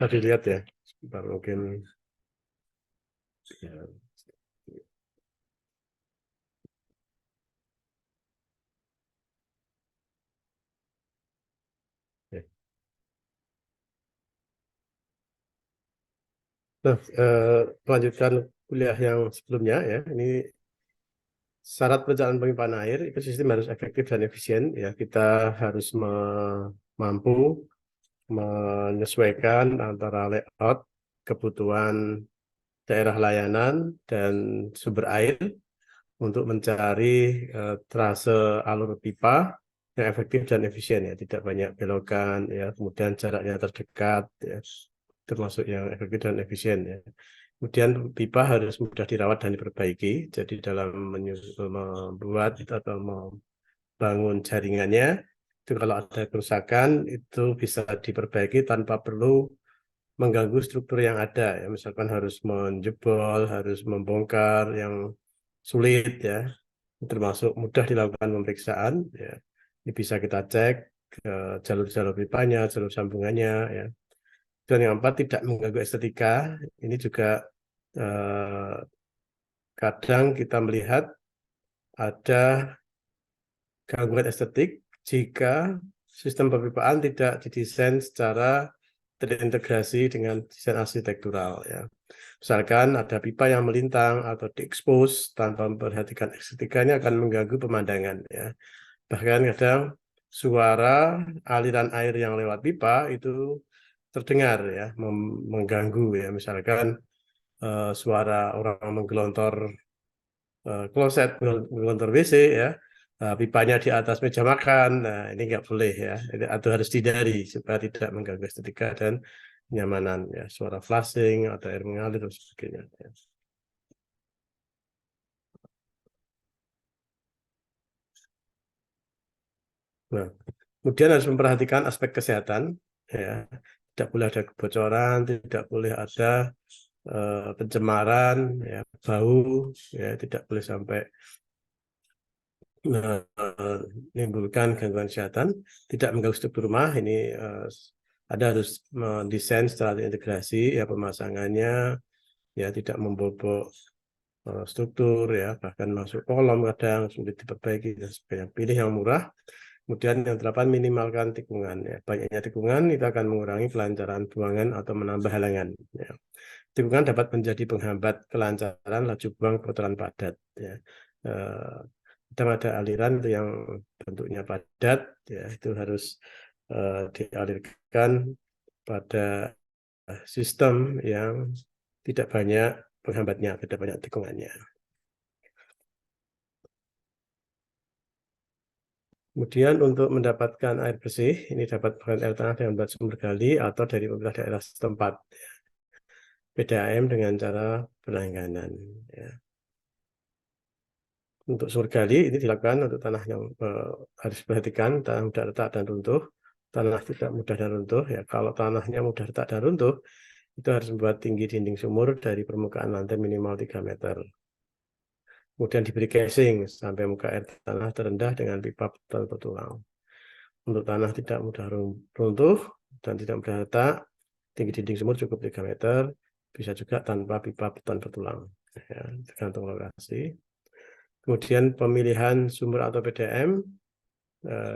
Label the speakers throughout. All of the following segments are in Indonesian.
Speaker 1: Tadi lihat ya, sebentar mungkin ya. Ya. Nah, melanjutkan kuliah yang sebelumnya ya, ini syarat perencanaan penyimpanan air itu sistem harus efektif dan efisien ya. Kita harus mampu menyesuaikan antara layout, kebutuhan daerah layanan dan sumber air untuk mencari trase alur pipa yang efektif dan efisien ya, tidak banyak belokan ya, kemudian jaraknya terdekat ya, termasuk yang efektif dan efisien ya. Kemudian pipa harus mudah dirawat dan diperbaiki. Jadi dalam membuat atau membangun jaringannya itu kalau ada kerusakan itu bisa diperbaiki tanpa perlu mengganggu struktur yang ada ya. Misalkan harus menjebol, harus membongkar yang sulit ya, termasuk mudah dilakukan pemeriksaan ya. Ini bisa kita cek ke jalur-jalur pipanya, jalur sambungannya ya. Dan yang keempat tidak mengganggu estetika. Ini juga eh, kadang kita melihat ada gangguan estetik jika sistem perpipaan tidak didesain secara terintegrasi dengan desain arsitektural ya. Misalkan ada pipa yang melintang atau diekspos tanpa memperhatikan estetikanya akan mengganggu pemandangan ya. Bahkan kadang suara aliran air yang lewat pipa itu terdengar ya, mengganggu ya. Misalkan suara orang menggelontor kloset, menggelontor WC ya, pipanya di atas meja makan. Nah, ini nggak boleh ya, atau harus dihindari supaya tidak mengganggu estetika dan kenyamanan ya, suara flushing atau air mengalir dan sebagainya ya. Nah, kemudian harus memperhatikan aspek kesehatan ya, tidak boleh ada kebocoran, tidak boleh ada pencemaran ya, bau ya, tidak boleh sampai menimbulkan gangguan kesehatan, tidak mengganggu struktur rumah. Ini ada harus mendesain secara integrasi ya, pemasangannya ya tidak membobok struktur ya, bahkan masuk kolom kadang sulit diperbaiki dan sebagainya. Pilih yang murah. Kemudian yang delapan, minimalkan tikungan ya. Banyaknya tikungan itu akan mengurangi kelancaran buangan atau menambah halangan ya. Tikungan dapat menjadi penghambat kelancaran laju buang kotoran padat ya. Eh, Kadang ada aliran itu yang bentuknya padat ya, itu harus dialirkan pada sistem yang tidak banyak penghambatnya, tidak banyak tikungannya. Kemudian untuk mendapatkan air bersih, ini dapat bukan air tanah dengan buat sumber gali atau dari pemerintah daerah setempat. PDAM dengan cara berlangganan. Ya. Untuk sumber gali ini dilakukan untuk tanah yang harus diperhatikan, tanah mudah retak dan runtuh, tanah tidak mudah dan runtuh. Ya, kalau tanahnya mudah retak dan runtuh, itu harus membuat tinggi dinding sumur dari permukaan lantai minimal 3 meter. Kemudian diberi casing sampai muka air tanah terendah dengan pipa beton bertulang. Untuk tanah tidak mudah runtuh dan tidak mudah retak, tinggi dinding sumur cukup 3 meter, bisa juga tanpa pipa beton bertulang. Ya, tergantung lokasi. Kemudian pemilihan sumber atau PDM,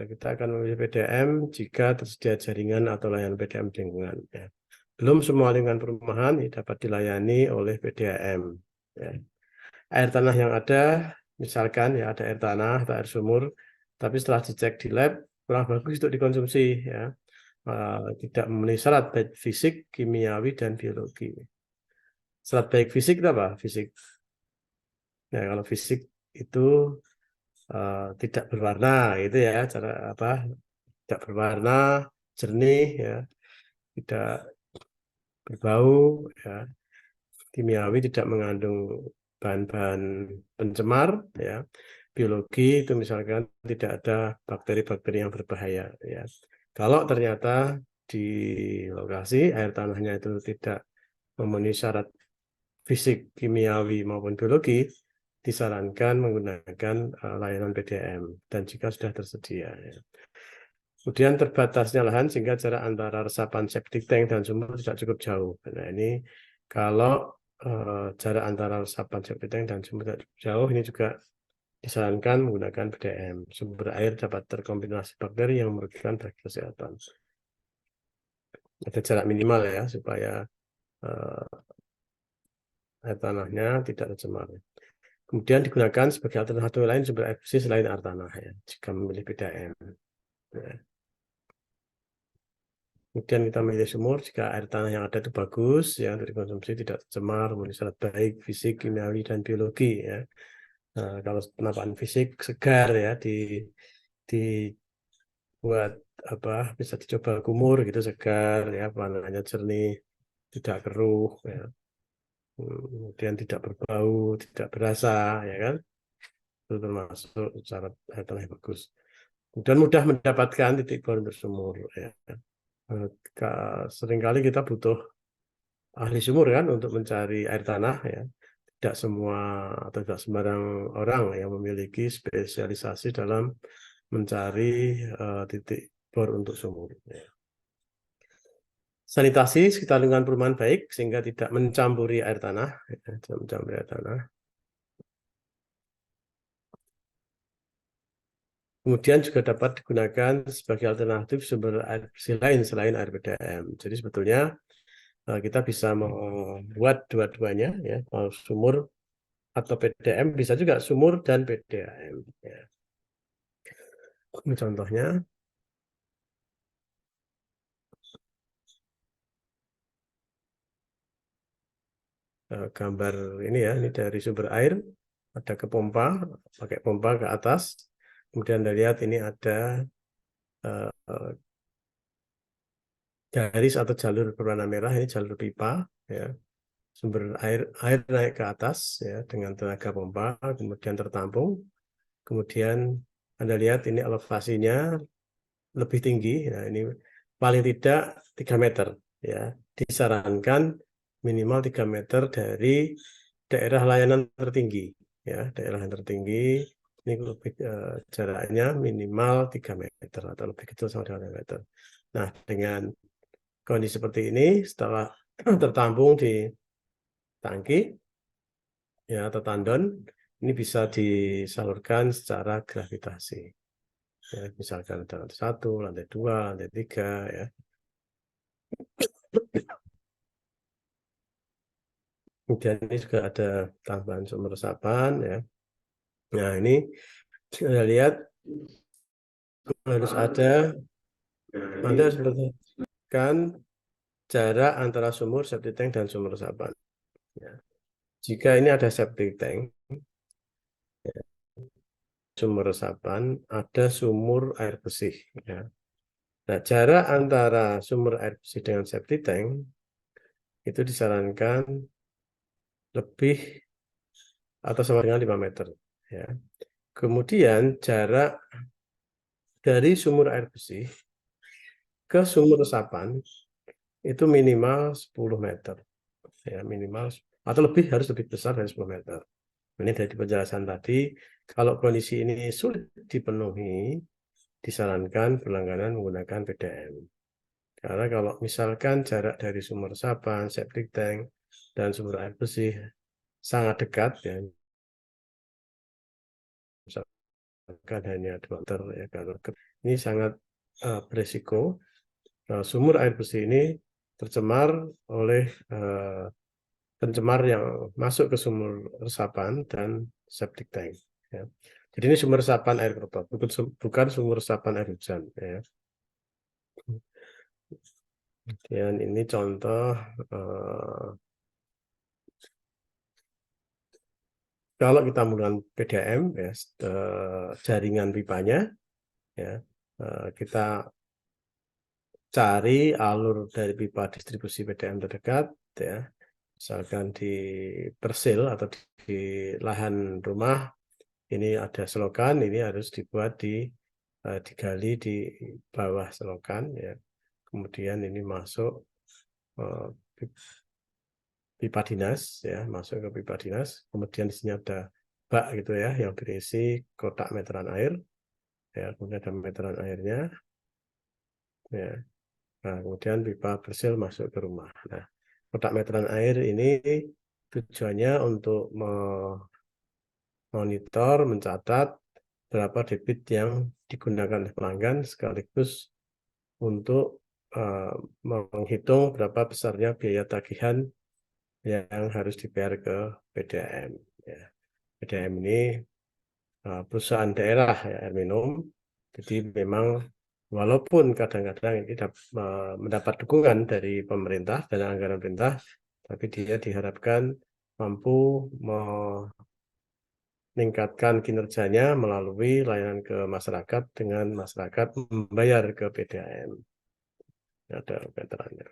Speaker 1: kita akan memilih PDM jika tersedia jaringan atau layanan PDM di lingkungan. Ya. Belum semua lingkungan perumahan dapat dilayani oleh PDAM. Ya. Air tanah yang ada, misalkan ya ada air tanah atau air sumur, tapi setelah dicek di lab kurang bagus untuk dikonsumsi, ya. Tidak memenuhi syarat baik fisik, kimiawi dan biologi. Syarat baik fisik itu apa? Fisik. Ya, kalau fisik itu tidak berwarna, itu ya cara apa? Tidak berwarna, jernih, ya, tidak berbau, ya. Kimiawi tidak mengandung bahan-bahan pencemar ya. Biologi itu misalkan tidak ada bakteri-bakteri yang berbahaya ya. Kalau ternyata di lokasi air tanahnya itu tidak memenuhi syarat fisik, kimiawi maupun biologi, disarankan menggunakan layanan PDAM dan jika sudah tersedia ya. Kemudian terbatasnya lahan sehingga jarak antara resapan septic tank dan sumur tidak cukup jauh. Nah, ini kalau jarak antara resapan septic tank dan sumur tidak cukup jauh, ini juga disarankan menggunakan PDM. Sumber air dapat terkontaminasi bakteri yang merugikan bagi kesehatan. Ada jarak minimal ya, supaya air tanahnya tidak tercemar. Kemudian digunakan sebagai alternatif lain sumber air bersih selain air tanah ya, jika memilih PDM. Ya. Kemudian kita memilih sumur jika air tanah yang ada itu bagus, ya untuk dikonsumsi tidak tercemar, memenuhi syarat baik fisik, kimiawi dan biologi ya. Nah, kalau penampakan fisik segar ya dibuat apa bisa dicoba kumur gitu segar ya, warnanya jernih, tidak keruh ya. Kemudian tidak berbau, tidak berasa ya kan. Itu termasuk syarat air tanah yang bagus. Kemudian mudah mendapatkan titik bor bersumur ya. Seringkali kita butuh ahli sumur kan untuk mencari air tanah ya. Tidak semua atau tidak sembarang orang yang memiliki spesialisasi dalam mencari titik bor untuk sumur. Ya. Sanitasi sekitar lingkungan perumahan baik sehingga tidak mencampuri air tanah, ya, tidak mencampuri air tanah. Kemudian juga dapat digunakan sebagai alternatif sumber air bersih lain selain air PDM. Jadi sebetulnya kita bisa membuat dua-duanya ya, sumur atau PDM, bisa juga sumur dan PDAM. Ya. Ini contohnya gambar ini ya, ini dari sumber air, ada ke pompa, pakai pompa ke atas. Kemudian Anda lihat ini ada garis atau jalur berwarna merah, ini jalur pipa ya. Sumber air naik ke atas ya dengan tenaga pompa, kemudian tertampung. Kemudian Anda lihat ini elevasinya lebih tinggi. Nah, ini paling tidak 3 meter ya. Disarankan minimal 3 meter dari daerah layanan tertinggi ya. Daerah yang tertinggi ini lebih jaraknya minimal 3 meter atau lebih kecil sama dengan 3 meter. Nah, dengan kondisi seperti ini setelah tertampung di tangki ya atau tandon, ini bisa disalurkan secara gravitasi. Ya, misalkan ada lantai 1, lantai 2, lantai 3 ya. Kemudian ini juga ada tambahan sumber resapan ya. Nah, ini kita lihat harus ada, Anda harus memperhatikan jarak antara sumur septic tank dan sumber resapan. Ya. Jika ini ada septic tank, ya, sumber resapan, ada sumur air bersih. Ya. Nah, jarak antara sumber air bersih dengan septic tank itu disarankan lebih atau sama dengan 5 meter. Ya. Kemudian jarak dari sumur air bersih ke sumur resapan itu minimal 10 meter. Ya, minimal atau lebih, harus lebih besar dari 10 meter. Ini dari penjelasan tadi, kalau kondisi ini sulit dipenuhi, disarankan berlangganan menggunakan PDM. Karena kalau misalkan jarak dari sumur resapan, septic tank, dan sumber air bersih sangat dekat, ya, misalkan hanya 2 meter, ya, kalau ini sangat beresiko sumur air bersih ini tercemar oleh pencemar yang masuk ke sumur resapan dan septic tank. Ya. Jadi ini sumber resapan air kerupat, bukan sumur resapan air hujan. Ya. Dan ini contoh kalau kita menggunakan PDM, ya, jaringan pipanya, ya, kita cari alur dari pipa distribusi PDM terdekat, ya, misalkan di persil atau di lahan rumah. Ini ada selokan, ini harus dibuat digali di bawah selokan ya. Kemudian ini masuk pipa dinas ya, masuk ke pipa dinas. Kemudian di sini ada bak gitu ya yang berisi kotak meteran air. Ya, kemudian ada meteran airnya. ya. Nah, kemudian pipa bersil masuk ke rumah. Nah, kotak meteran air ini tujuannya untuk memonitor, mencatat berapa debit yang digunakan oleh pelanggan sekaligus untuk eh, menghitung berapa besarnya biaya tagihan yang harus dibayar ke PDAM. Ya. PDAM ini perusahaan daerah ya, air minum. Jadi memang walaupun kadang-kadang ini mendapat dukungan dari pemerintah dan anggaran pemerintah, tapi dia diharapkan mampu meningkatkan kinerjanya melalui layanan ke masyarakat dengan masyarakat membayar ke PDAM. Ada veterannya.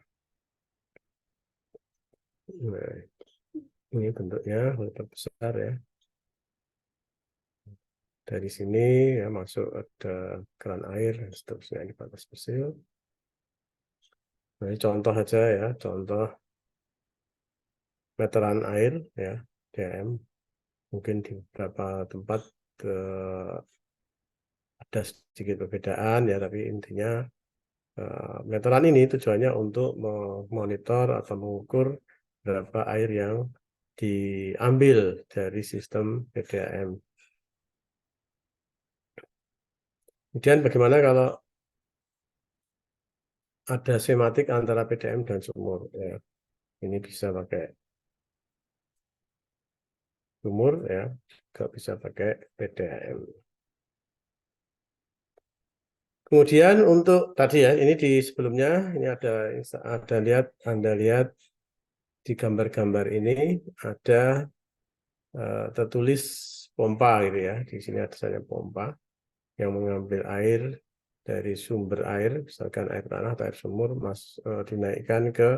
Speaker 1: Nah, ini bentuknya lebih besar ya. Dari sini ya masuk ada keran air dan seterusnya di batas fosil. Nah, ini contoh aja ya, contoh meteran air ya, DM. Mungkin di beberapa tempat eh, ada sedikit perbedaan ya, tapi intinya meteran ini tujuannya untuk memonitor atau mengukur berapa air yang diambil dari sistem PDAM. Kemudian bagaimana kalau ada skematik antara PDAM dan sumur? Ya, ini bisa pakai sumur ya, juga bisa pakai PDAM. Kemudian untuk tadi ya, ini di sebelumnya ini ada lihat Anda lihat di gambar-gambar ini ada tertulis pompa gitu ya. Di sini ada saya pompa yang mengambil air dari sumber air, misalkan air tanah atau air sumur, dinaikkan ke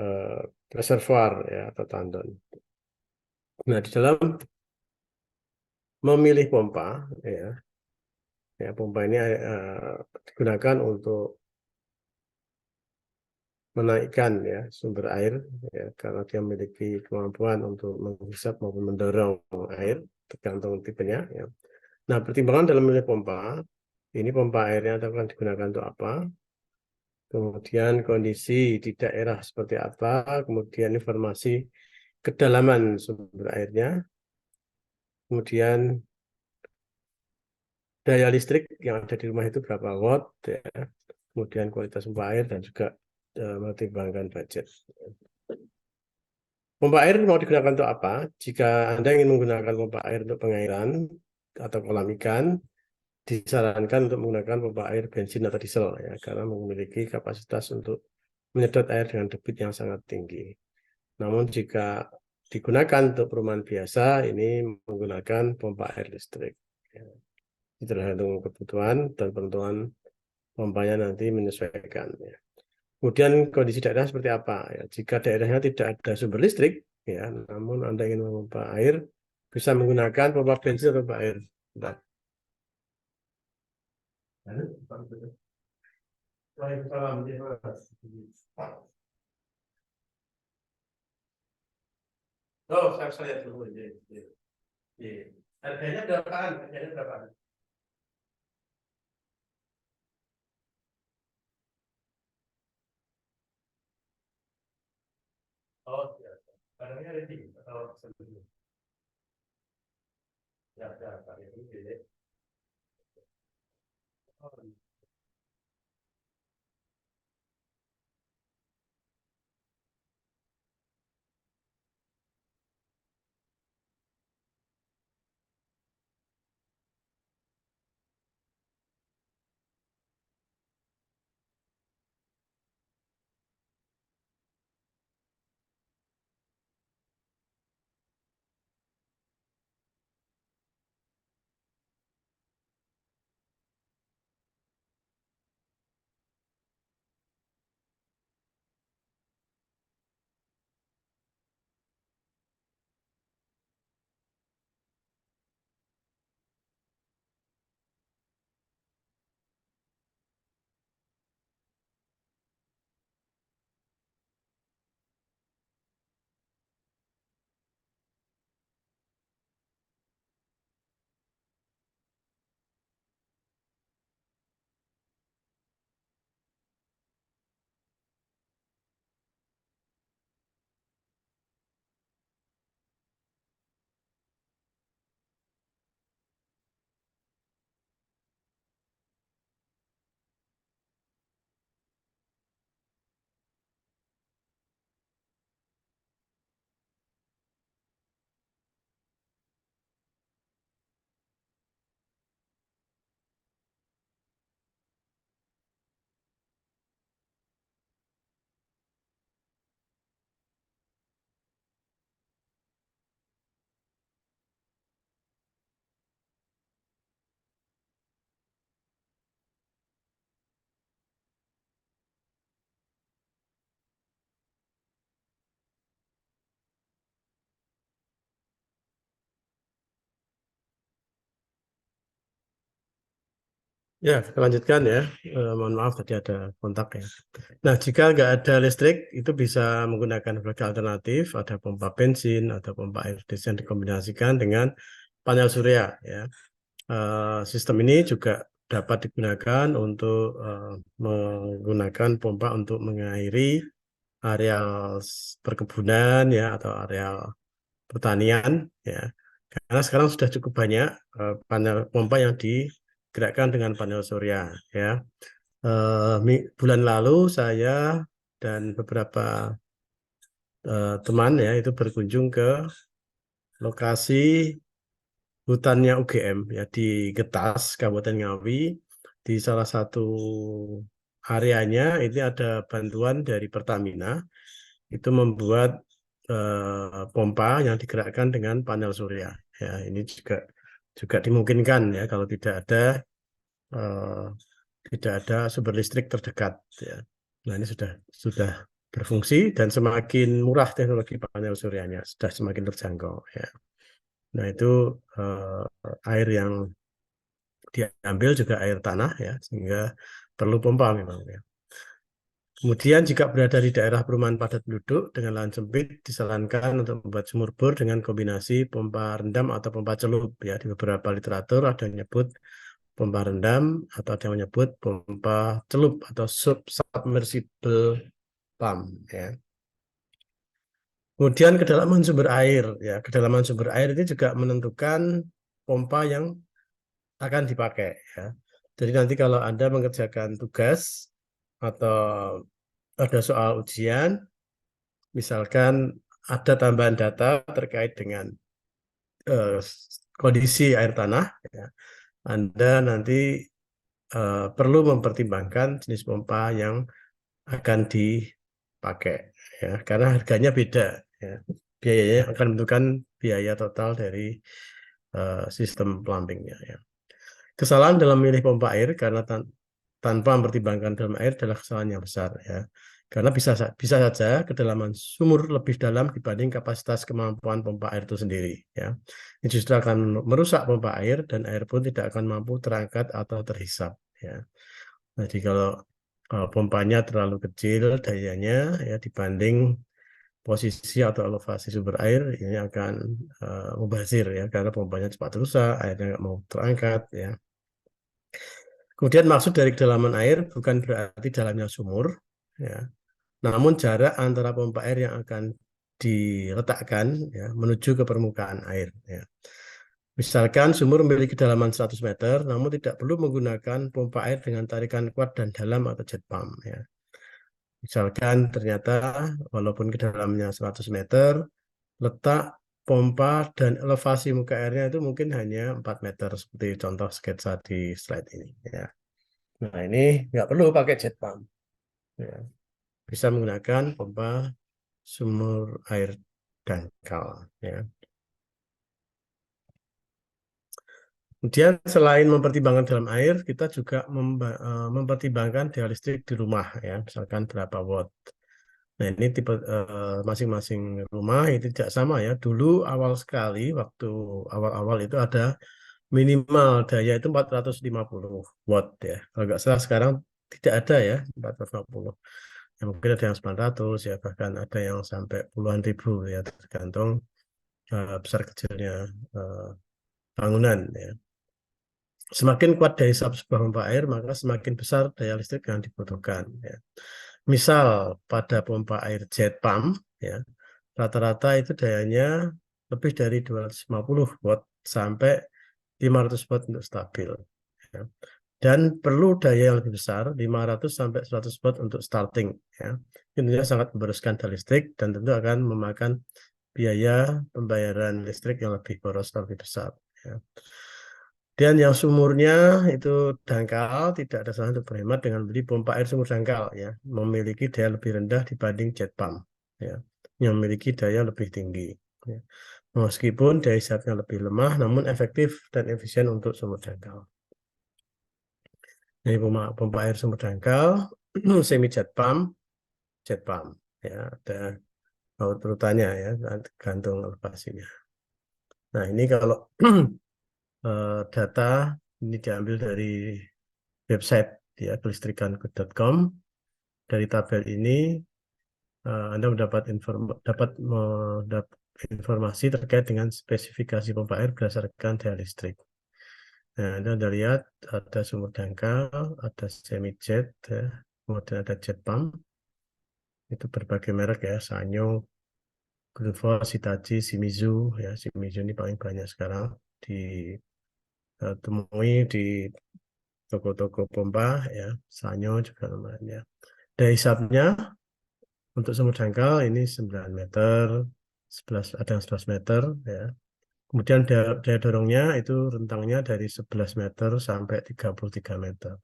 Speaker 1: eh, reservoir ya atau tandon. Nah, di dalam memilih pompa ya pompa ini digunakan untuk menaikkan ya sumber air ya karena dia memiliki kemampuan untuk menghisap maupun mendorong air tergantung tipenya ya. Nah, pertimbangan dalam memilih pompa ini pompa airnya akan digunakan untuk apa? Kemudian kondisi di daerah seperti apa, kemudian informasi kedalaman sumber airnya, kemudian daya listrik yang ada di rumah itu berapa watt, ya. Kemudian kualitas pompa air dan juga mempertimbangkan budget. Pompa air mau digunakan untuk apa? Jika Anda ingin menggunakan pompa air untuk pengairan atau kolam ikan, disarankan untuk menggunakan pompa air bensin atau diesel ya, karena memiliki kapasitas untuk menyedot air dengan debit yang sangat tinggi. Namun jika digunakan untuk perumahan biasa, ini menggunakan pompa air listrik. Ya. Tergantung kebutuhan dan penentuan pompanya nanti menyesuaikan. Ya. Kemudian kondisi daerah seperti apa? Ya, jika daerahnya tidak ada sumber listrik, ya, namun Anda ingin memompa air, bisa menggunakan pompa bensin atau pompa air. Bentar. Oh, saya lihat dulu. Iya. Harganya berapaan? Harganya berapaan? Oh, ya. Barangnya ready atau sebelumnya? Ya, ya, Pak. Ini jadi. Oh, Ya, kita lanjutkan ya. Mohon maaf tadi ada kontak ya. Nah, jika nggak ada listrik, itu bisa menggunakan berbagai alternatif. Ada pompa bensin atau pompa air yang dikombinasikan dengan panel surya. Ya, sistem ini juga dapat digunakan untuk menggunakan pompa untuk mengairi areal perkebunan ya atau areal pertanian ya. Karena sekarang sudah cukup banyak panel pompa yang digerakkan dengan panel surya ya. Bulan lalu saya dan beberapa teman ya itu berkunjung ke lokasi hutannya UGM ya di Getas, Kabupaten Ngawi. Di salah satu areanya ini ada bantuan dari Pertamina itu membuat pompa yang digerakkan dengan panel surya. Ya, ini juga dimungkinkan ya kalau eh, tidak ada sumber listrik terdekat. Ya. Nah ini sudah berfungsi dan semakin murah teknologi panel suryanya, sudah semakin terjangkau. Ya. Nah itu air yang diambil juga air tanah ya, sehingga perlu pompa memang ya. Kemudian jika berada di daerah perumahan padat penduduk dengan lahan sempit, disarankan untuk membuat sumur bor dengan kombinasi pompa rendam atau pompa celup. Ya, di beberapa literatur ada yang menyebut pompa rendam atau ada yang menyebut pompa celup atau submersible pump. Ya. Kemudian kedalaman sumber air. Ya, kedalaman sumber air ini juga menentukan pompa yang akan dipakai. Ya. Jadi nanti kalau Anda mengerjakan tugas atau ada soal ujian, misalkan ada tambahan data terkait dengan eh, kondisi air tanah, ya, Anda nanti perlu mempertimbangkan jenis pompa yang akan dipakai, ya, karena harganya beda. Ya. Biayanya akan menentukan biaya total dari sistem plumbingnya. Ya. Kesalahan dalam memilih pompa air karena tanpa mempertimbangkan dalam air adalah kesalahan yang besar ya. Karena bisa saja kedalaman sumur lebih dalam dibanding kapasitas kemampuan pompa air itu sendiri ya. Ini justru akan merusak pompa air dan air pun tidak akan mampu terangkat atau terhisap ya. Jadi kalau pompanya terlalu kecil dayanya ya dibanding posisi atau elevasi sumber air ini akan mubazir ya karena pompanya cepat rusak, airnya nggak mau terangkat ya. Kemudian maksud dari kedalaman air bukan berarti dalamnya sumur, ya. Namun jarak antara pompa air yang akan diletakkan ya, menuju ke permukaan air. Ya. Misalkan sumur memiliki kedalaman 100 meter, namun tidak perlu menggunakan pompa air dengan tarikan kuat dan dalam atau jet pump. Ya. Misalkan ternyata walaupun kedalamannya 100 meter, letak pompa dan elevasi muka airnya itu mungkin hanya 4 meter, seperti contoh sketsa di slide ini. Ya. Nah, ini nggak perlu pakai jet pump. Ya. Bisa menggunakan pompa sumur air dangkal. Ya. Kemudian selain mempertimbangkan dalam air, kita juga mempertimbangkan daya listrik di rumah. Ya. Misalkan berapa watt. Nah, ini tipe masing-masing rumah itu tidak sama ya. Dulu awal sekali, waktu awal-awal itu ada minimal daya itu 450 watt ya. Kalau nggak salah sekarang tidak ada ya 450. Ya, mungkin ada yang 900 ya, bahkan ada yang sampai puluhan ribu ya, tergantung besar kecilnya uh, bangunan ya. Semakin kuat daya serap sebuah pompa air, maka semakin besar daya listrik yang dibutuhkan ya. Misal pada pompa air jet pump ya, rata-rata itu dayanya lebih dari 250 watt sampai 500 watt untuk stabil ya. Dan perlu daya yang lebih besar 500 sampai 100 watt untuk starting ya. Intinya sangat memboroskan daya listrik dan tentu akan memakan biaya pembayaran listrik yang lebih boros lebih besar ya. Dan yang sumurnya itu dangkal, tidak ada salah untuk berhemat dengan beli pompa air sumur dangkal ya, memiliki daya lebih rendah dibanding jet pump ya, yang memiliki daya lebih tinggi. Ya. Meskipun daya serapnya lebih lemah, namun efektif dan efisien untuk sumur dangkal. Ini pompa air sumur dangkal, semi jet pump ya, ada urutannya ya, gantung elevasinya. Nah ini kalau data ini diambil dari website ya kelistrikan.com. Dari tabel ini Anda dapat informasi terkait dengan spesifikasi pompa air berdasarkan daya listrik. Nah, Anda lihat ada sumur dangkal, ada semi jet, ya. Kemudian ada jet pump. Itu berbagai merek ya, Sanyo, Grundfos, Hitachi, Shimizu ya. Shimizu ini paling banyak sekarang ditemui di toko-toko pompa ya. Sanyo juga namanya. Daya hisapnya untuk sumur dangkal ini 9 meter, 11, ada yang 11 meter ya. Kemudian daya dorongnya itu rentangnya dari 11 meter sampai 33 meter.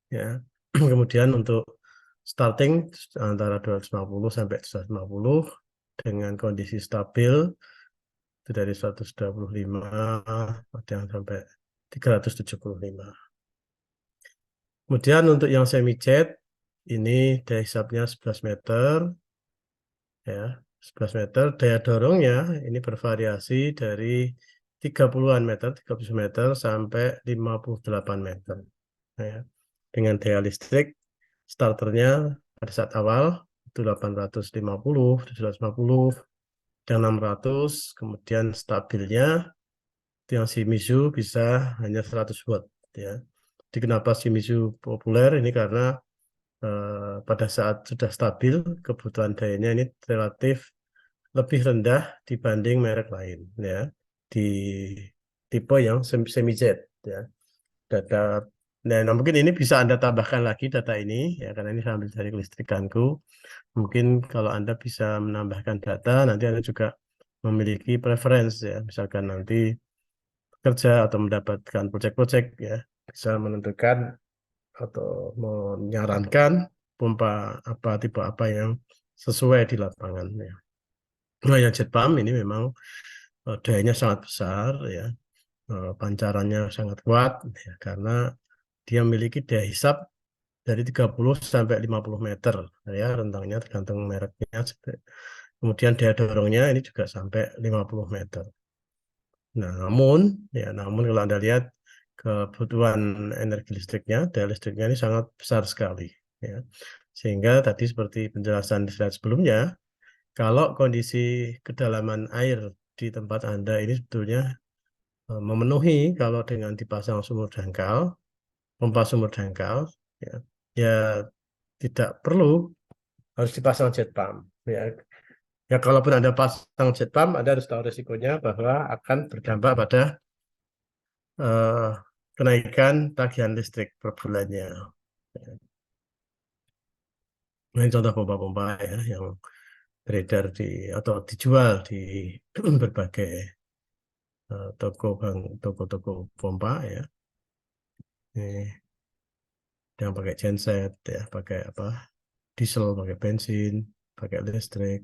Speaker 1: Ya. Kemudian untuk starting antara 250 sampai 150 dengan kondisi stabil itu dari 125 ada yang sampai 375. Kemudian untuk yang semi jet ini daya hisapnya 11 meter ya. 11 meter daya dorongnya ini bervariasi dari 30-an meter, 30 meter sampai 58 meter. Ya. Dengan daya listrik starternya pada saat awal itu 850, 750, dan 600, kemudian stabilnya itu yang Shimizu bisa hanya 100 watt ya. Jadi kenapa Shimizu populer ini karena pada saat sudah stabil kebutuhan dayanya ini relatif lebih rendah dibanding merek lain ya di tipe yang semi jet ya. Data nah, mungkin ini bisa Anda tambahkan lagi data ini ya karena ini sambil dari kelistrikanku. Mungkin kalau Anda bisa menambahkan data nanti Anda juga memiliki preference ya. Misalkan nanti kerja atau mendapatkan proyek-proyek ya bisa menentukan atau menyarankan pompa apa tipe apa yang sesuai di lapangan ya. Nah, yang jet pump ini memang dayanya sangat besar ya, pancarannya sangat kuat ya, karena dia memiliki daya hisap dari 30 sampai 50 meter ya, rentangnya tergantung mereknya. Kemudian daya dorongnya ini juga sampai 50 meter. Nah, namun kalau Anda lihat kebutuhan energi listriknya, daya listriknya ini sangat besar sekali ya. Sehingga tadi seperti penjelasan di slide sebelumnya, kalau kondisi kedalaman air di tempat Anda ini sebetulnya memenuhi kalau dengan dipasang sumur dangkal, pompa sumur dangkal, ya, ya tidak perlu harus dipasang jet pump. Ya, ya kalaupun Anda pasang jet pump, Anda harus tahu risikonya bahwa akan berdampak pada kenaikan tagihan listrik per bulannya. Ini contoh pompa-pompa ya yang beredar atau dijual di berbagai toko-toko pompa ya. Ini yang pakai genset ya, pakai apa? Diesel, pakai bensin, pakai listrik.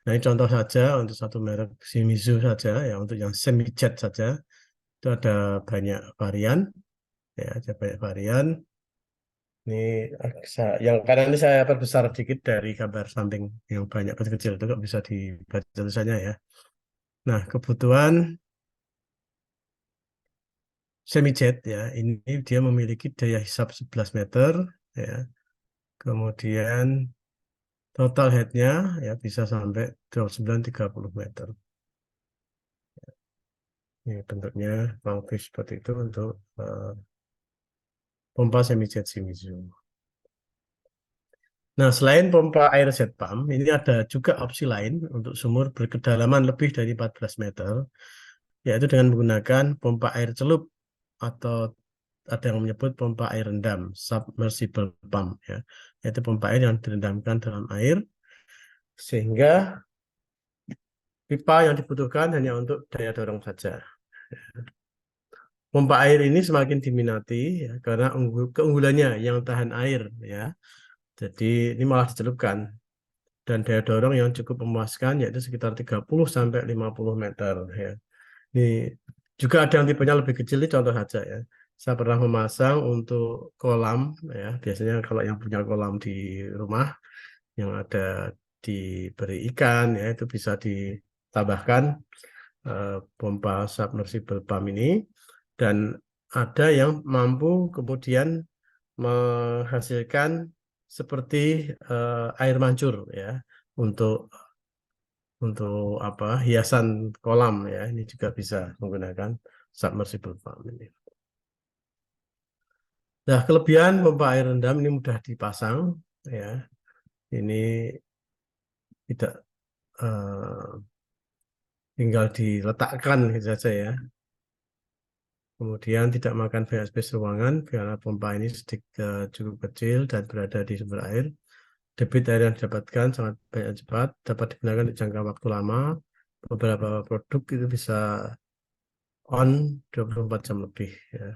Speaker 1: Nah, ini contoh saja untuk satu merek Shimizu saja ya, untuk yang semi jet saja itu ada banyak varian ya, ada banyak varian. Ini yang kanan ini saya perbesar sedikit dari gambar samping yang banyak kecil-kecil itu kok bisa dibaca tulisannya ya. Nah, kebutuhan semi jet ya, ini dia memiliki daya hisap 11 meter ya. Kemudian total headnya ya bisa sampai 29-30 meter. Ini bentuknya roundfish seperti itu untuk pompa semi jet Shimizu. Nah, selain pompa air jet pump, ini ada juga opsi lain untuk sumur berkedalaman lebih dari 14 meter, yaitu dengan menggunakan pompa air celup atau ada yang menyebut pompa air rendam, submersible pump ya, yaitu pompa air yang direndamkan dalam air sehingga pipa yang dibutuhkan hanya untuk daya dorong saja. Pompa air ini semakin diminati ya, karena keunggulannya yang tahan air ya. Jadi ini malah dicelupkan dan daya dorong yang cukup memuaskan yaitu sekitar 30 sampai 50 meter ya. Ini juga ada yang tipenya lebih kecil, ini contoh saja ya. Saya pernah memasang untuk kolam ya. Biasanya kalau yang punya kolam di rumah yang ada diberi ikan ya itu bisa ditambahkan pompa submersible pump ini dan ada yang mampu kemudian menghasilkan seperti air mancur ya untuk apa hiasan kolam ya. Ini juga bisa menggunakan submersible pump ini. Nah, kelebihan pompa air rendam ini mudah dipasang ya. Ini tidak tinggal diletakkan gitu saja ya. Kemudian tidak makan banyak space ruangan karena pompa ini cukup kecil dan berada di sumber air. Debit air yang didapatkan sangat banyak cepat, dapat digunakan untuk jangka waktu lama. Beberapa produk itu bisa on 24 jam lebih ya.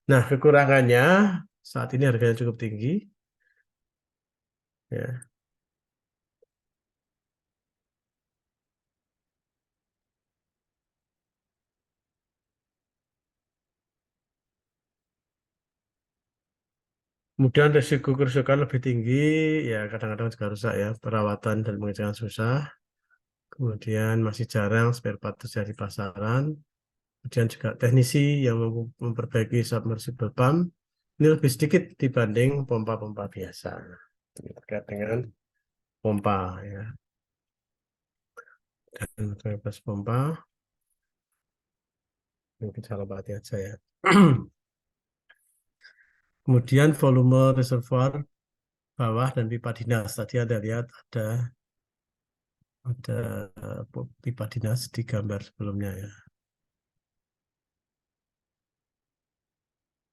Speaker 1: Nah, kekurangannya saat ini harganya cukup tinggi ya. Kemudian risiko kerusakan lebih tinggi ya, kadang-kadang juga rusak ya. Perawatan dan pengecekan susah. Kemudian masih jarang spare part tersedia di pasaran. Kemudian juga teknisi yang memperbaiki submersible pump ini lebih sedikit dibanding pompa-pompa biasa. Ini terkait dengan pompa ya. Dan bebas pompa, ini kita lewati aja ya. Kemudian volume reservoir bawah dan pipa dinas. Tadi Anda lihat ada pipa dinas di gambar sebelumnya ya.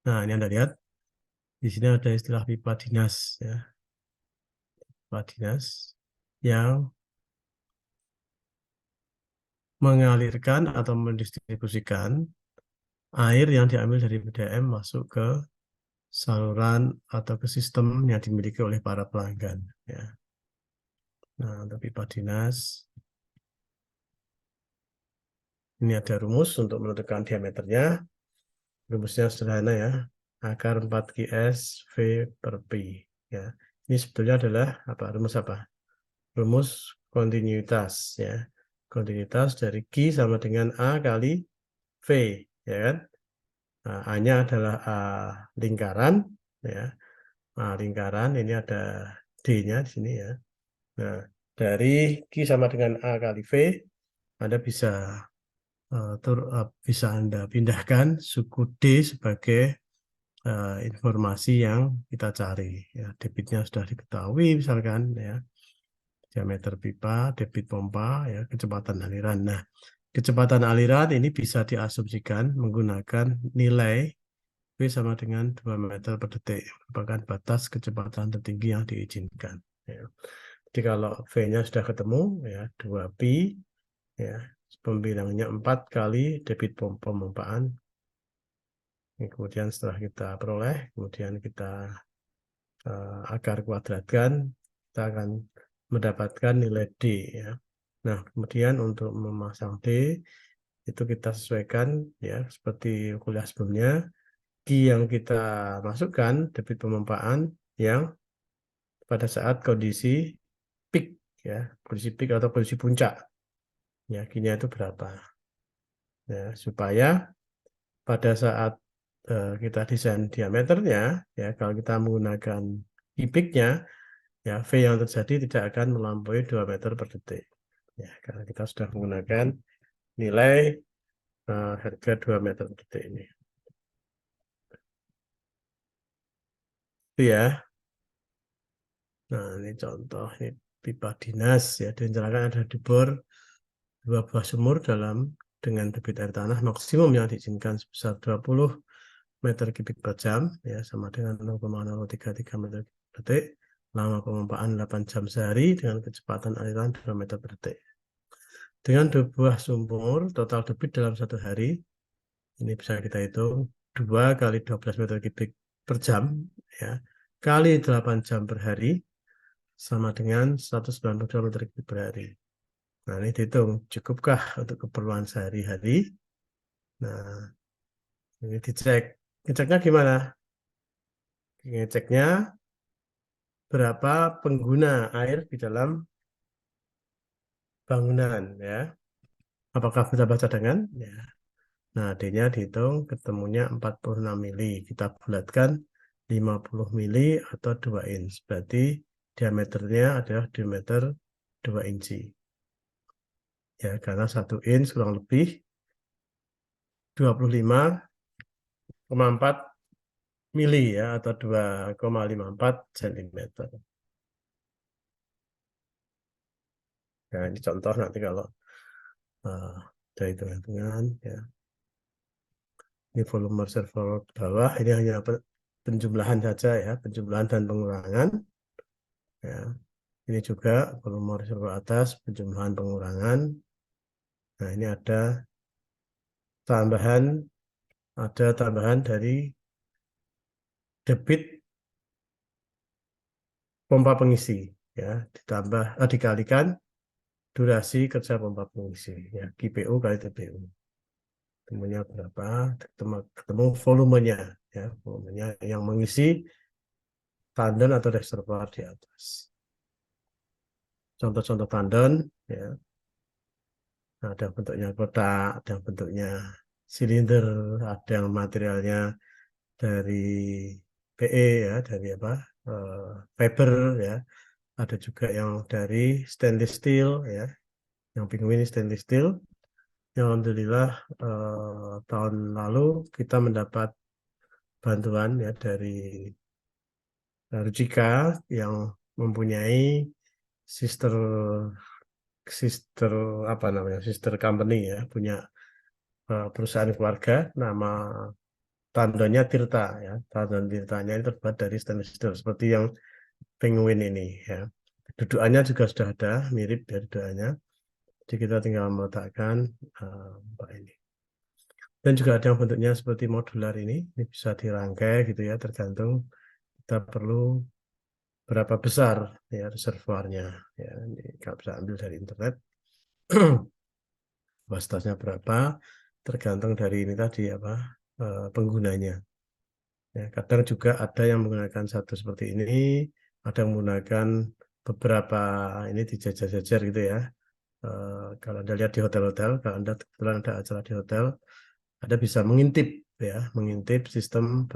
Speaker 1: Nah, ini Anda lihat di sini ada istilah pipa dinas ya. Pipa dinas yang mengalirkan atau mendistribusikan air yang diambil dari PDAM masuk ke saluran atau ke sistem yang dimiliki oleh para pelanggan ya. Nah, untuk pipa dinas ini ada rumus untuk menentukan diameternya. Rumusnya sederhana ya. Akar 4QS V per Pi ya. Ini sebetulnya adalah apa? Rumus apa? Rumus kontinuitas ya. Kontinuitas dari Q sama dengan A kali V ya kan? Nah, A-nya adalah A lingkaran ya. A lingkaran ini ada D-nya di sini ya. Nah, dari Q sama dengan A kali V Anda bisa Anda pindahkan suku D sebagai informasi yang kita cari ya. Debitnya sudah diketahui misalkan ya. Diameter pipa, debit pompa ya, kecepatan aliran. Nah, kecepatan aliran ini bisa diasumsikan menggunakan nilai V sama dengan 2 meter per detik, merupakan batas kecepatan tertinggi yang diizinkan. Ya. Jadi kalau V-nya sudah ketemu, ya 2pi, ya pembilangnya 4 kali debit pemompaan. Kemudian setelah kita peroleh, kemudian kita akar kuadratkan, kita akan mendapatkan nilai D. Ya. Nah, kemudian untuk memasang D, itu kita sesuaikan ya seperti kuliah sebelumnya. Q yang kita masukkan debit pemompaan yang pada saat kondisi peak ya, kondisi peak atau kondisi puncak. Ya, Q-nya itu berapa? Ya, supaya pada saat kita desain diameternya ya kalau kita menggunakan Q peak-nya ya V yang terjadi tidak akan melampaui 2 meter per detik. Ya, karena kita sudah menggunakan nilai harga 2 meter per detik ini. Itu ya. Nah, ini contoh ini pipa dinas ya, direncanakan ada di bor 2 buah sumur dengan debit air tanah maksimum yang diizinkan sebesar 20 meter kubik per jam ya sama dengan 0,033 meter kubik per detik. Lama pemompaan 8 jam sehari dengan kecepatan aliran 2 meter per detik. Dengan 2 buah sumur total debit dalam satu hari ini bisa kita hitung 2 kali 12 meter kubik per jam ya kali 8 jam per hari sama dengan 192 meter kubik per hari. Nah, ini dihitung cukupkah untuk keperluan sehari-hari. Nah, ini dicek. Ngeceknya gimana? Ngeceknya berapa pengguna air di dalam bangunan ya. Apakah bertambah cadangan? Ya. Nah, D-nya dihitung, ketemunya 46 mili. Kita bulatkan 50 mili atau 2 inch. Berarti diameternya adalah diameter 2 inci. Ya, karena 1 inch kurang lebih 25,4 mili ya, atau 2,54 cm. Nah, ini contoh nanti kalau ada hitung-hitungan ya. Ini volume reservoir bawah, ini hanya penjumlahan saja ya, penjumlahan dan pengurangan. Ya. Ini juga volume reservoir atas, penjumlahan pengurangan. Nah, ini ada tambahan dari debit pompa pengisi ya, dikalikan durasi kerja pompa pengisi ya, QPU kali TPU. Ketemunya berapa? Ketemu volumenya ya, volumenya yang mengisi tandon atau reservoir di atas. Contoh-contoh tandon ya, ada bentuknya kotak, ada bentuknya silinder, ada yang materialnya dari PE ya, dari apa? Fiber ya. Ada juga yang dari stainless steel ya, yang penguin stainless steel. Yang alhamdulillah tahun lalu kita mendapat bantuan ya dari Rujika yang mempunyai sister sister apa namanya, sister company ya, punya perusahaan keluarga, nama tandanya Tirta ya. Tandon Tirtanya itu terbuat dari stainless steel seperti yang penguin ini ya. Dudukannya juga sudah ada, mirip dari dudukannya. Jadi kita tinggal meletakkan ini. Dan juga ada yang bentuknya seperti modular ini bisa dirangkai gitu ya, tergantung kita perlu berapa besar ya reservoirnya. Ya, ini kita bisa ambil dari internet. Kapasitasnya berapa, tergantung dari ini tadi apa penggunanya. Ya, kadang juga ada yang menggunakan satu seperti ini, ada yang menggunakan beberapa ini dijajar-jajar gitu ya. Kalau Anda lihat di hotel-hotel, kalau Anda kebetulan ada acara di hotel, Anda bisa mengintip ya, mengintip sistem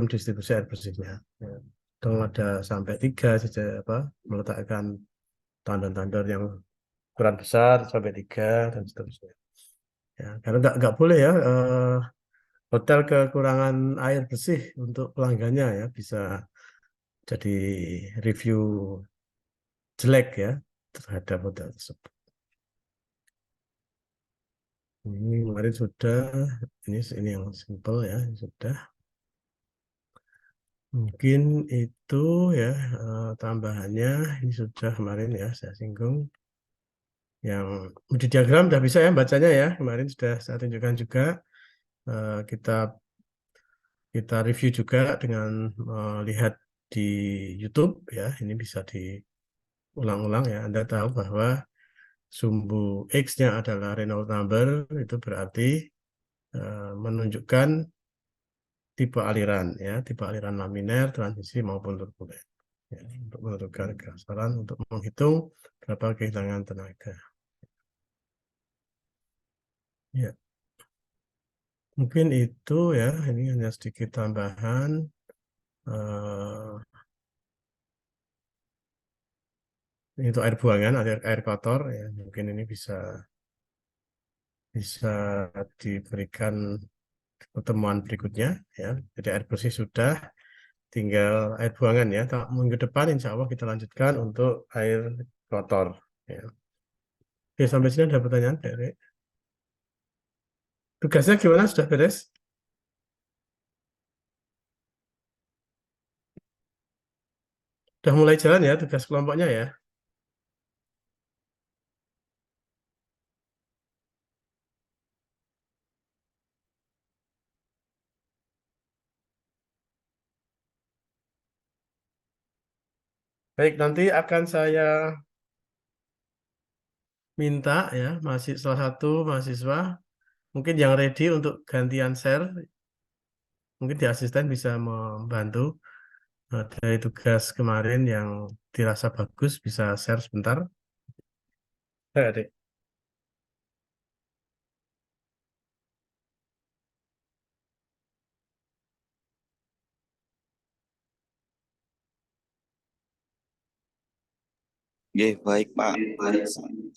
Speaker 1: distribusi air bersihnya. Ya. Kadang ada sampai 3 saja apa, meletakkan tandon-tandon yang ukuran besar sampai 3 dan seterusnya. Ya, karena nggak boleh ya hotel kekurangan air bersih untuk pelanggannya ya, bisa jadi review jelek ya terhadap hotel tersebut. Ini kemarin sudah, ini yang simple ya, sudah. Mungkin itu ya tambahannya, ini sudah kemarin ya saya singgung. Yang di diagram sudah bisa ya bacanya ya, kemarin sudah saya tunjukkan juga. Kita kita review juga dengan melihat di YouTube ya, ini bisa diulang-ulang ya. Anda tahu bahwa sumbu X-nya adalah Reynolds number, itu berarti menunjukkan tipe aliran ya, tipe aliran laminer, transisi maupun turbulen. Ya, untuk menentukan keasaran untuk menghitung berapa kehilangan tenaga. Ya, mungkin itu ya, ini hanya sedikit tambahan. Eh, itu air buangan, air kotor ya, mungkin ini bisa bisa diberikan pertemuan berikutnya ya. Jadi air bersih sudah, tinggal air buangan ya. Minggu depan insya Allah kita lanjutkan untuk air kotor ya. Oke, sampai sini ada pertanyaan, Dek? Tugasnya gimana? Sudah beres? Sudah mulai jalan ya tugas kelompoknya ya? Baik, nanti akan saya minta ya, masih salah satu mahasiswa mungkin yang ready untuk gantian share, mungkin di asisten bisa membantu dari tugas kemarin yang dirasa bagus, bisa share sebentar. Adik.
Speaker 2: Nggih, baik Pak.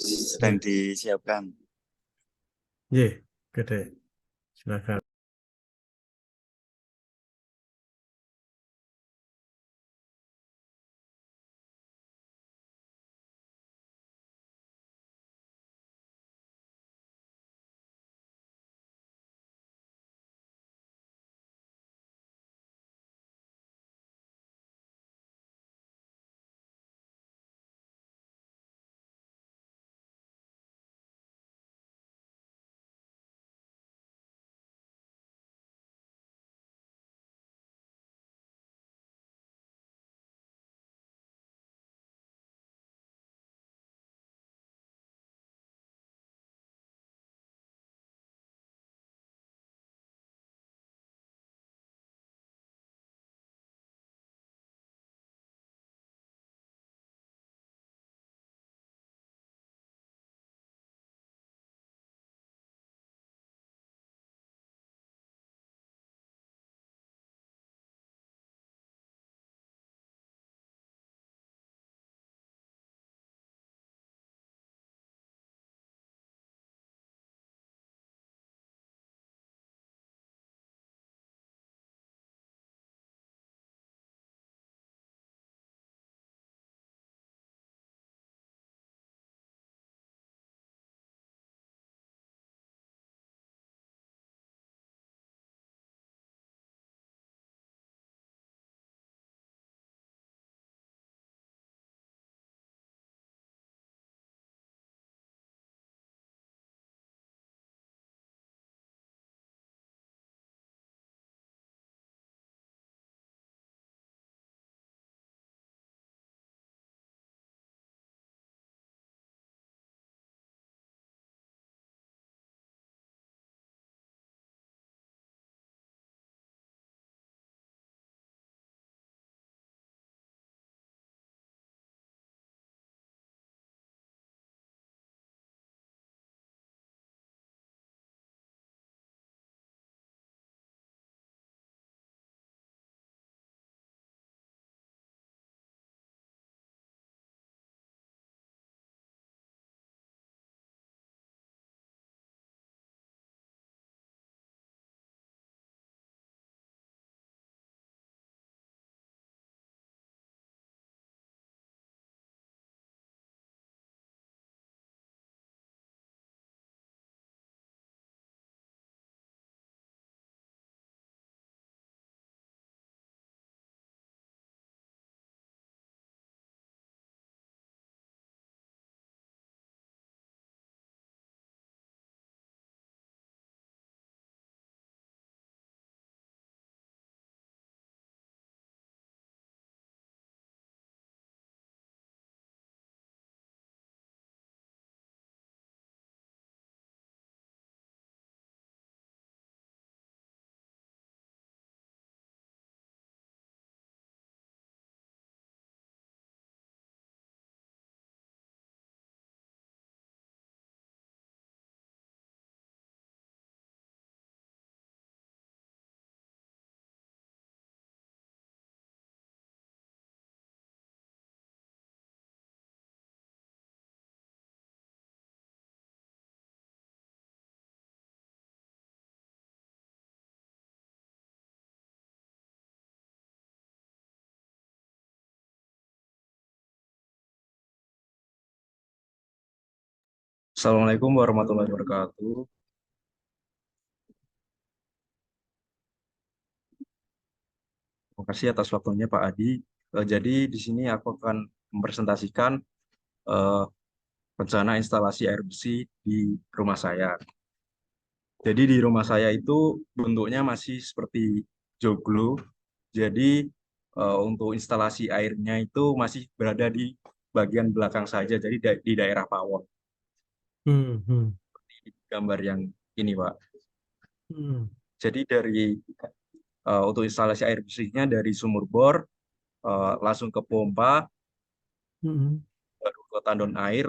Speaker 2: Sedang
Speaker 1: Ya,
Speaker 2: disiapkan.
Speaker 1: ya, gede. Silakan.
Speaker 3: Assalamualaikum warahmatullahi wabarakatuh. Terima kasih atas waktunya Pak Adi. Jadi di sini aku akan mempresentasikan eh, rencana instalasi air bersih di rumah saya. Jadi di rumah saya itu bentuknya masih seperti joglo. Jadi untuk instalasi airnya itu masih berada di bagian belakang saja, jadi di daerah pawon.
Speaker 1: Hmm, hmm,
Speaker 3: Gambar yang ini Pak.
Speaker 1: hmm,
Speaker 3: Jadi untuk instalasi air bersihnya dari sumur bor langsung ke pompa,
Speaker 1: hmm,
Speaker 3: baru ke tandon air,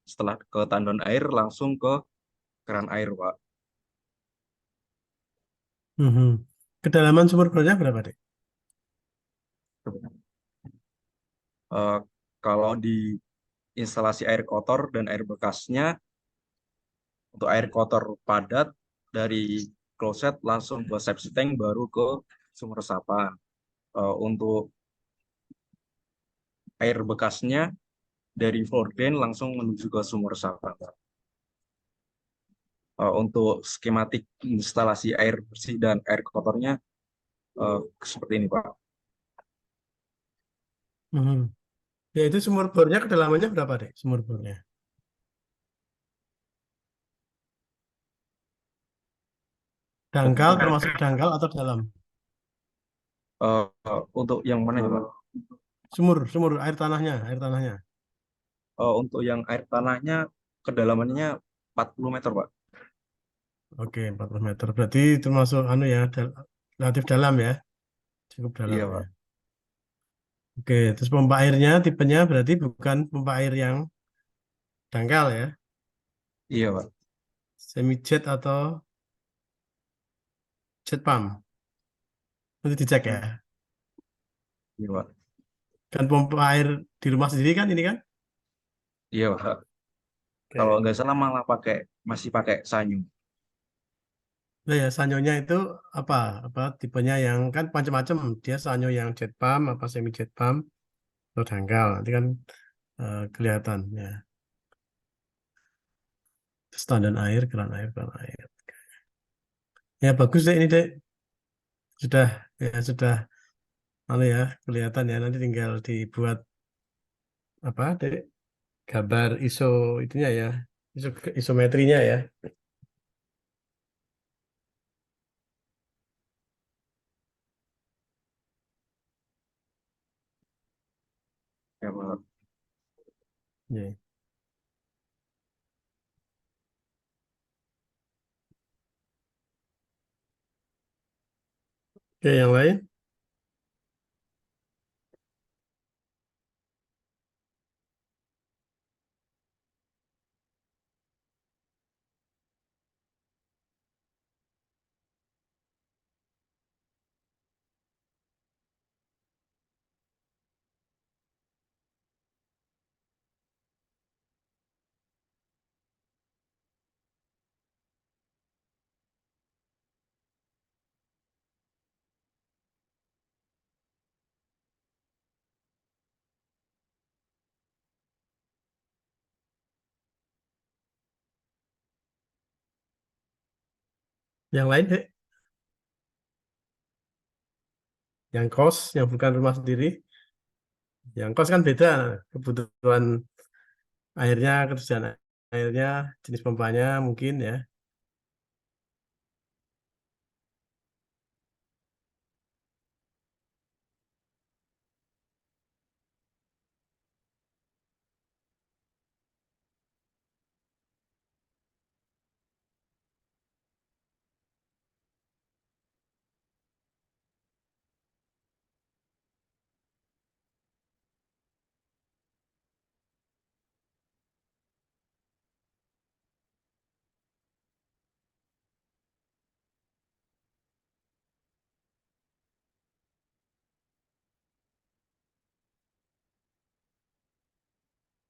Speaker 3: setelah ke tandon air langsung ke keran air, Pak.
Speaker 1: hmm, hmm. Kedalaman sumur bornya berapa, Dek?
Speaker 3: Eh, kalau di instalasi air kotor dan air bekasnya. Untuk air kotor padat dari kloset langsung ke septic tank baru ke sumber resapan. Untuk air bekasnya dari floor drain langsung menuju ke sumur resapan. Untuk skematik instalasi air bersih dan air kotornya seperti ini, Pak.
Speaker 1: Mhm. Ya itu sumur bornya kedalamannya berapa deh sumur bornya? Dangkal termasuk dangkal atau dalam?
Speaker 3: Untuk yang mana ya, Pak?
Speaker 1: Sumur air tanahnya.
Speaker 3: Untuk yang air tanahnya kedalamannya 40 meter, Pak.
Speaker 1: Oke, 40 meter. Berarti termasuk anu ya, relatif dalam ya, cukup dalam
Speaker 3: Iya,
Speaker 1: ya.
Speaker 3: Pak.
Speaker 1: Oke, terus pompa airnya tipenya berarti bukan pompa air yang dangkal ya,
Speaker 3: Iya, Pak.
Speaker 1: semi jet atau jet pump. Nanti dicek ya.
Speaker 3: Iya, Pak.
Speaker 1: Kan pompa air di rumah sendiri kan ini kan?
Speaker 3: Iya, Pak. Kalau
Speaker 1: Oke.
Speaker 3: nggak salah malah masih pakai sanyu.
Speaker 1: Nah ya, sanyonya itu apa? Apa tipenya yang kan macam-macam. Dia sanyo yang jet pump, apa semi jet pump, atau dangkal. Nanti kan kelihatan ya. Standar air, keran air. Ya bagus deh ini deh. Sudah ya sudah anu ya kelihatan ya. Nanti tinggal dibuat apa deh gambar ISO itunya ya, isometrinya ya.
Speaker 3: Ya, Pak.
Speaker 1: Ya. Oke, yang lain? Yang lain deh? Yang kos, yang bukan rumah sendiri. Yang kos kan beda kebutuhan airnya, ketersediaan airnya, jenis pompanya mungkin ya.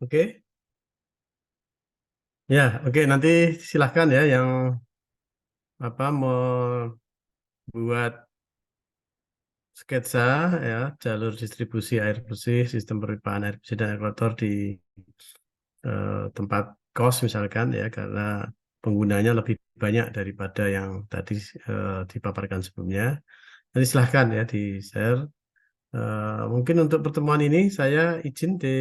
Speaker 1: Oke. Ya, oke nanti silahkan ya yang apa mau buat sketsa ya jalur distribusi air bersih, sistem pemipaan air bersih dan air kotor di tempat kos misalkan ya karena penggunanya lebih banyak daripada yang tadi dipaparkan sebelumnya. Nanti silahkan ya di share. Mungkin untuk pertemuan ini saya izin di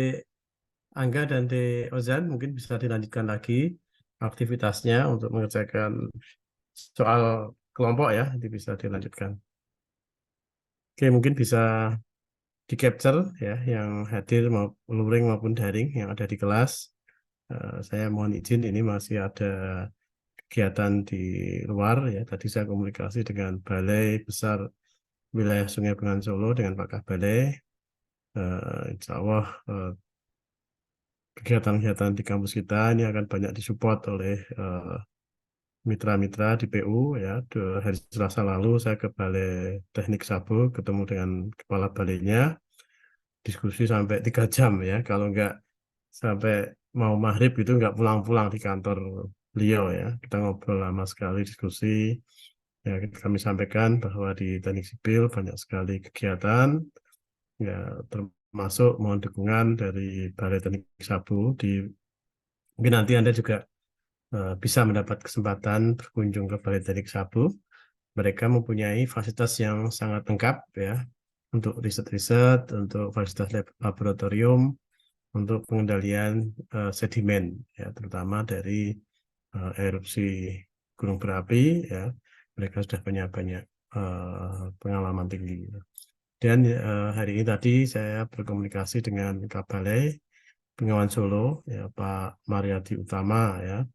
Speaker 1: Angga dan di Ozan mungkin bisa dilanjutkan lagi aktivitasnya untuk mengerjakan soal kelompok ya, nanti bisa dilanjutkan. Oke, mungkin bisa di capture ya yang hadir mau luring maupun daring yang ada di kelas. Saya mohon izin ini masih ada kegiatan di luar ya. Tadi saya komunikasi dengan Balai Besar Wilayah Sungai Bengawan Solo dengan Pak Balai. Insya Allah kegiatan-kegiatan di kampus kita ini akan banyak disupport oleh mitra-mitra di PU ya. Hari Selasa lalu saya ke Balai Teknik Sabo ketemu dengan kepala balainya diskusi sampai 3 jam ya. Kalau enggak sampai mau maghrib itu nggak pulang-pulang di kantor beliau ya. Kita ngobrol lama sekali, diskusi. Ya, kami sampaikan bahwa di teknik sipil banyak sekali kegiatan, ya termasuk mohon dukungan dari Balai Teknik Sabu. Mungkin nanti Anda juga bisa mendapat kesempatan berkunjung ke Balai Teknik Sabu. Mereka mempunyai fasilitas yang sangat lengkap ya, untuk riset-riset, untuk fasilitas laboratorium, untuk pengendalian sedimen ya, terutama dari erupsi gunung berapi ya. Mereka sudah punya banyak pengalaman tinggi. Dan hari ini tadi saya berkomunikasi dengan Kabalai Bengawan Solo ya, Pak Mariadi Utama ya.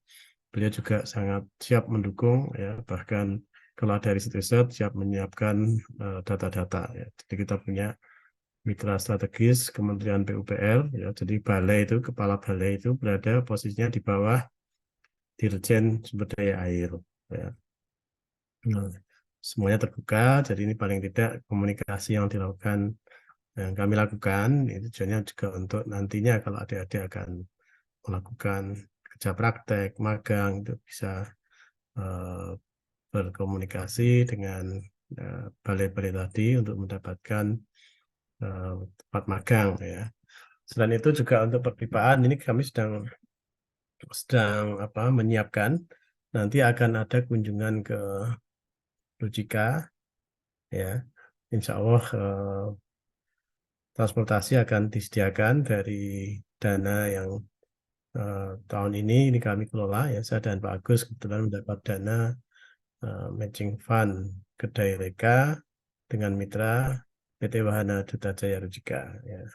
Speaker 1: Beliau juga sangat siap mendukung ya, bahkan kalau ada riset-riset siap menyiapkan data-data ya. Jadi kita punya mitra strategis Kementerian PUPR ya. Jadi balai itu, kepala balai itu berada posisinya di bawah Dirjen Sumber Daya Air ya. Nah, semuanya terbuka, jadi ini paling tidak komunikasi yang dilakukan, yang kami lakukan itu tujuannya juga untuk nantinya kalau adik-adik akan melakukan kerja praktek, magang, itu bisa eh, berkomunikasi dengan balai-balai tadi untuk mendapatkan tempat magang ya. Selain itu juga untuk perpipaan ini kami sedang menyiapkan, nanti akan ada kunjungan ke Rujika ya. Insya Allah transportasi akan disediakan dari dana yang tahun ini kami kelola ya. Saya dan Pak Agus kebetulan mendapat dana matching fund Kedai Reka dengan mitra PT Wahana Duta Jaya Rujika ya.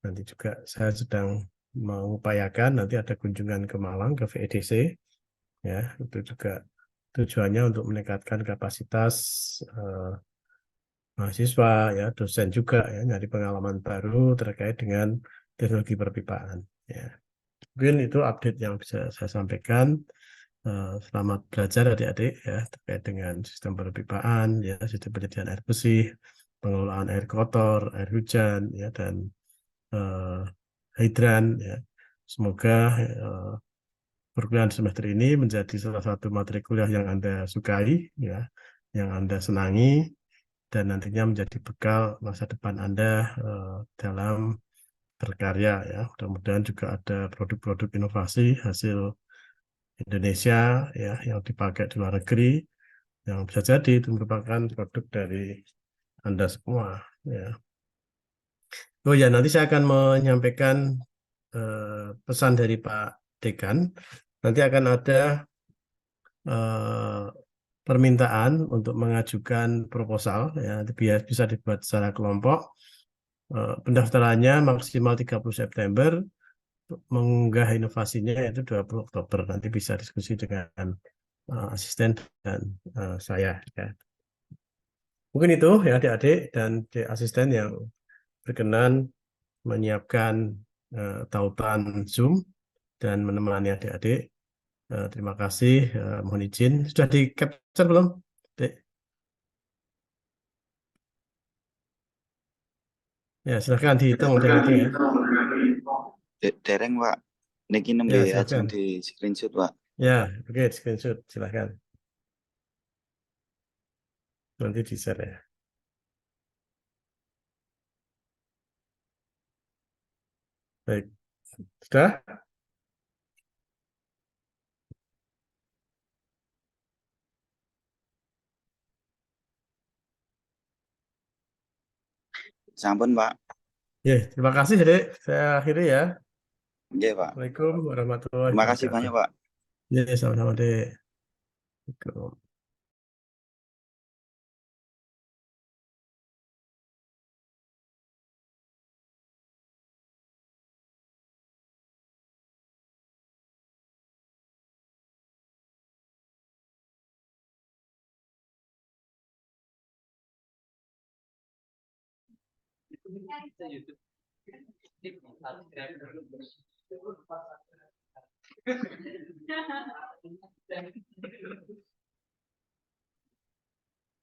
Speaker 1: Nanti juga saya sedang mengupayakan nanti ada kunjungan ke Malang ke VEDC ya. Itu juga tujuannya untuk meningkatkan kapasitas mahasiswa ya, dosen juga ya, nyari pengalaman baru terkait dengan teknologi perpipaan ya. Mungkin itu update yang bisa saya sampaikan. Selamat belajar adik-adik ya, terkait dengan sistem perpipaan ya, sistem penyediaan air bersih, pengelolaan air kotor, air hujan ya, dan hidran ya. Semoga perkuliahan semester ini menjadi salah satu materi kuliah yang Anda sukai ya, yang Anda senangi, dan nantinya menjadi bekal masa depan Anda dalam berkarya ya. Mudah-mudahan juga ada produk-produk inovasi hasil Indonesia ya yang dipakai di luar negeri, yang bisa jadi itu merupakan produk dari Anda semua ya. Oh ya, nanti saya akan menyampaikan pesan dari Pak Dekan. Nanti akan ada permintaan untuk mengajukan proposal ya, biar bisa dibuat secara kelompok. Pendaftarannya maksimal 30 September, mengunggah inovasinya itu 20 Oktober. Nanti bisa diskusi dengan asisten dan saya ya. Mungkin itu ya adik-adik dan asisten yang berkenan menyiapkan tautan Zoom dan menemani adik-adik. Terima kasih. Mohon izin. Sudah di capture belum, Dek? Ya, silahkan dihitung, dihitung ya.
Speaker 2: Dereng Pak, niki nembe
Speaker 1: Ya,
Speaker 2: ajeng
Speaker 1: silahkan.
Speaker 2: di screenshot Pak.
Speaker 1: Ya, oke, screenshot. Silahkan. Nanti di-share ya. Baik. Sudah?
Speaker 2: Sampun Pak.
Speaker 1: Ya, terima kasih, Dek. Saya akhiri ya.
Speaker 2: Nggih Pak.
Speaker 1: Assalamualaikum warahmatullahi
Speaker 2: Terima kasih
Speaker 1: wabarakatuh.
Speaker 2: banyak Pak.
Speaker 1: Ya, sama-sama, Dek. Assalamualaikum.